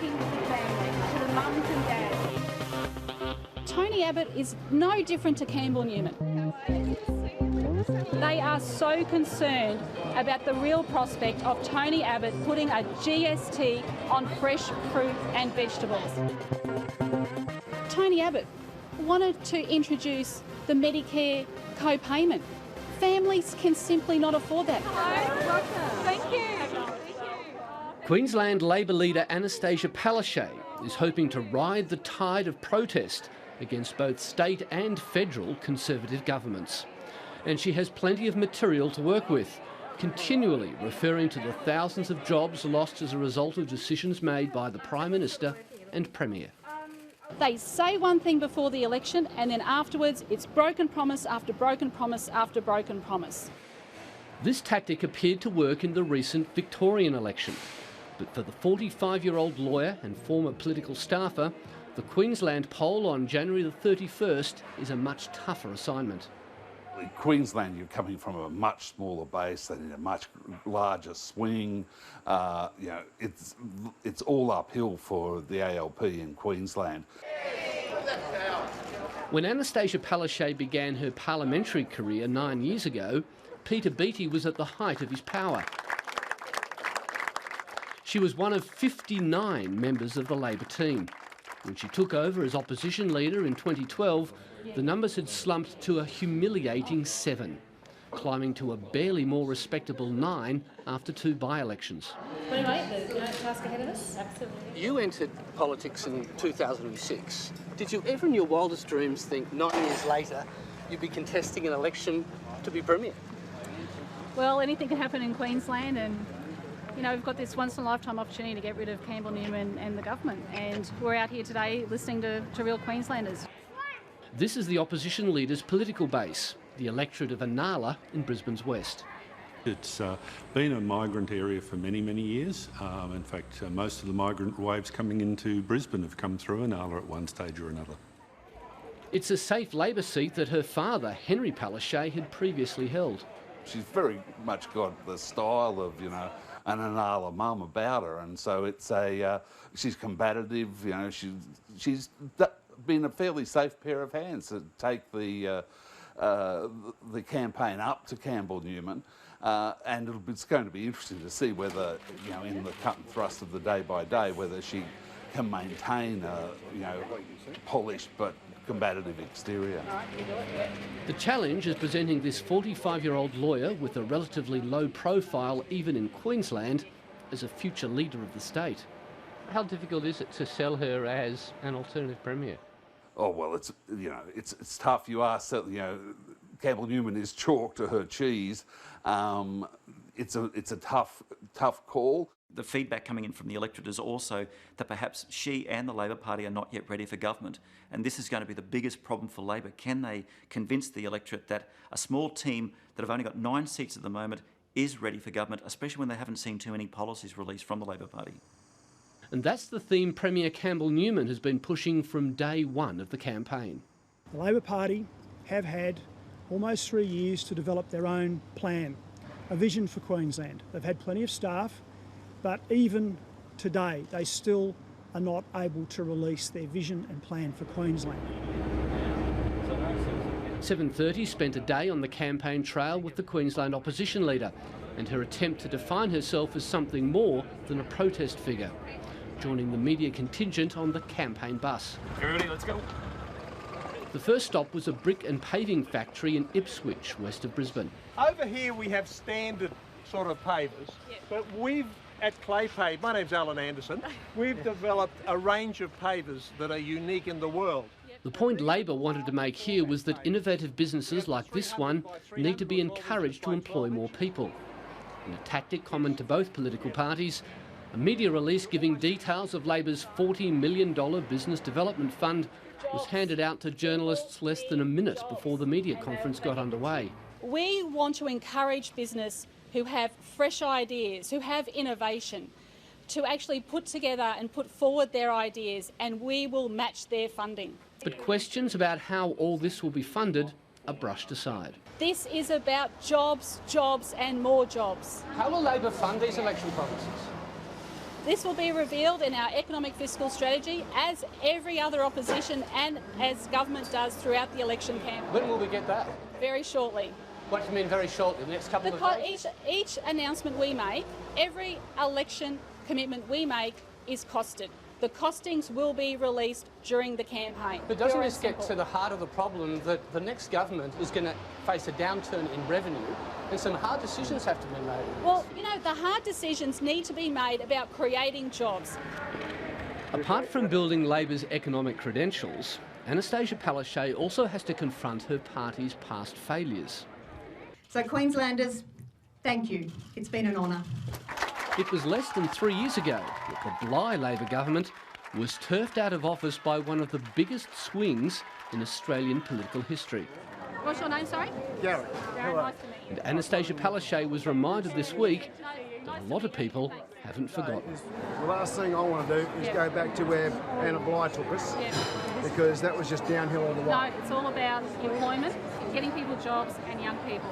talking to the family, to the mums and dads. Tony Abbott is no different to Campbell Newman. They are so concerned about the real prospect of Tony Abbott putting a GST on fresh fruit and vegetables. Tony Abbott wanted to introduce the Medicare co-payment. Families can simply not afford that. Hello, welcome. Thank you. Queensland Labor leader Annstacia Palaszczuk is hoping to ride the tide of protest against both state and federal Conservative governments. And she has plenty of material to work with, continually referring to the thousands of jobs lost as a result of decisions made by the Prime Minister and Premier. They say one thing before the election and then afterwards it's broken promise after broken promise after broken promise. This tactic appeared to work in the recent Victorian election. But for the 45-year-old lawyer and former political staffer, the Queensland poll on January the 31st is a much tougher assignment. In Queensland, you're coming from a much smaller base, they need a much larger swing. It's all uphill for the ALP in Queensland. When Annstacia Palaszczuk began her parliamentary career 9 years ago, Peter Beattie was at the height of his power. She was one of 59 members of the Labor team. When she took over as opposition leader in 2012, the numbers had slumped to a humiliating 7, climbing to a barely more respectable 9 after 2 by-elections. Anyway, the task ahead of us? Absolutely. You entered politics in 2006. Did you ever in your wildest dreams think 9 years later you'd be contesting an election to be Premier? Well, anything can happen in Queensland, and you know, we've got this once-in-a-lifetime opportunity to get rid of Campbell Newman and the government, and we're out here today listening to real Queenslanders. This is the opposition leader's political base, the electorate of Inala in Brisbane's west. It's been a migrant area for many, many years. In fact, most of the migrant waves coming into Brisbane have come through Inala at one stage or another. It's a safe Labor seat that her father, Henry Palaszczuk, had previously held. She's very much got the style of, an Inala mum about her, and so it's she's combative. She's been a fairly safe pair of hands to take the campaign up to Campbell Newman, and it's going to be interesting to see whether, in the cut and thrust of the day by day, whether she can maintain a polished but combative exterior. The challenge is presenting this 45-year-old lawyer with a relatively low profile, even in Queensland, as a future leader of the state. How difficult is it to sell her as an alternative premier? Oh well, it's tough. You are Campbell Newman is chalk to her cheese. It's a tough call. The feedback coming in from the electorate is also that perhaps she and the Labor Party are not yet ready for government, and this is going to be the biggest problem for Labor. Can they convince the electorate that a small team that have only got 9 seats at the moment is ready for government, especially when they haven't seen too many policies released from the Labor Party? And that's the theme Premier Campbell Newman has been pushing from day one of the campaign. The Labor Party have had almost 3 years to develop their own plan, a vision for Queensland. They've had plenty of staff, but even today they still are not able to release their vision and plan for Queensland. 7:30 spent a day on the campaign trail with the Queensland Opposition leader and her attempt to define herself as something more than a protest figure, joining the media contingent on the campaign bus. Everybody, let's go. The first stop was a brick and paving factory in Ipswich, west of Brisbane. Over here we have standard sort of pavers, but at Clay Pave, my name's Alan Anderson, we've developed a range of pavers that are unique in the world. The point Labor wanted to make here was that innovative businesses like this one need to be encouraged to employ more people. In a tactic common to both political parties, a media release giving details of Labor's $40 million business development fund was handed out to journalists less than a minute before the media conference got underway. We want to encourage business who have fresh ideas, who have innovation, to actually put together and put forward their ideas, and we will match their funding. But questions about how all this will be funded are brushed aside. This is about jobs, jobs and more jobs. How will Labor fund these election promises? This will be revealed in our economic fiscal strategy, as every other opposition and as government does throughout the election campaign. When will we get that? Very shortly. What do you mean very shortly? The next couple of days? Each announcement we make, every election commitment we make is costed. The costings will be released during the campaign. But doesn't this get to the heart of the problem that the next government is going to face a downturn in revenue and some hard decisions have to be made? Well, you know, the hard decisions need to be made about creating jobs. Apart from building Labor's economic credentials, Annastacia Palaszczuk also has to confront her party's past failures. So Queenslanders, thank you. It's been an honour. It was less than 3 years ago that the Bligh Labor government was turfed out of office by one of the biggest swings in Australian political history. What's your name, sorry? Gary. Very nice to meet you. And Annastacia Palaszczuk was reminded this week that a lot of people haven't forgotten. The last thing I want to do is go back to where Anna Bligh took us, because that was just downhill all the way. No, it's all about employment, getting people jobs and young people.